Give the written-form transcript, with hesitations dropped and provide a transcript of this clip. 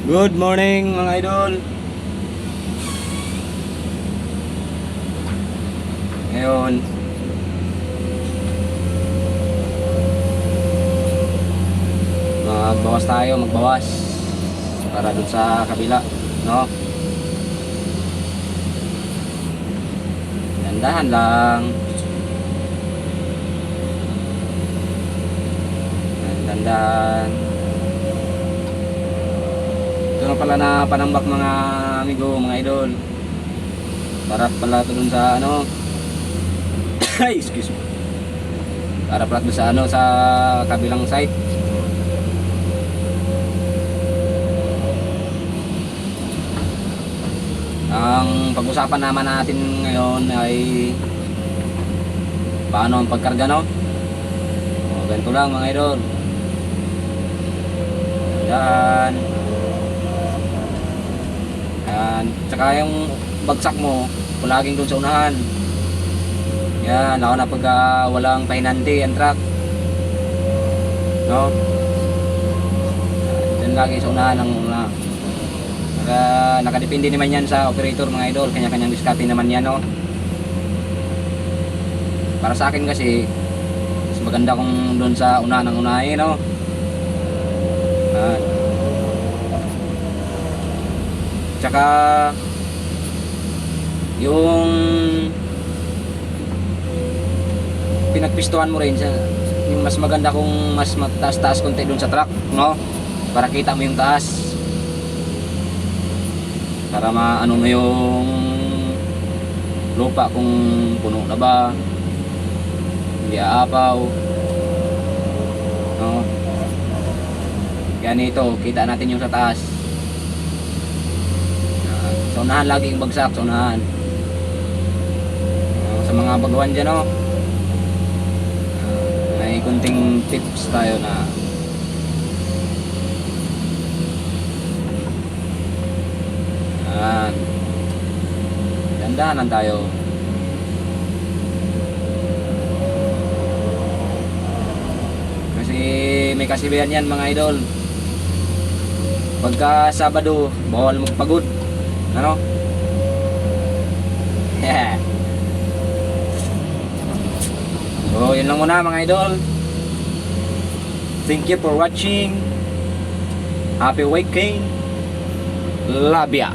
Good morning mga idol. Ngayon magbawas para dun sa kabila, no? Dandahan lang. Dandahan. Ito na pala na panambak mga amigo, mga idol. Para pala ito dun sa ano. Ay, excuse me. Para pala ito sa ano, sa kabilang site. Ang pag-usapan naman natin ngayon ay paano ang pagkarga, no? O, ganito lang mga idol. Yan. Yan. Tsaka yung bagsak mo, palaging doon sa unahan. Yan, lalo na pagka walang pahinante ang truck. No? Yan lagi sa unahan ang una. Nakadepende naman yan sa operator mga idol, kanya-kanyang diskarte naman yan, no? Para sa akin kasi mas maganda kung doon sa unahan ng unahin, no? Tsaka yung pinagpistuhan mo rin siya, yung mas maganda kung mas mataas-taas konti doon sa truck, no? Para kita mo yung taas, para maano na yung lupa kung puno na ba, hindi aapaw, no? Ganito, kita natin yung sa taas. Sa unahan lagi yung bagsak, sa unahan. Sa mga baguhan dyan, no? May kunting tips tayo na dandanan tayo. Kasi may kasibihan yan mga idol. Pagka Sabado, bawal magpagod. Ano? Yeah. So, yun lang muna mga idol. Thank you for watching. Happy weekend. Love ya.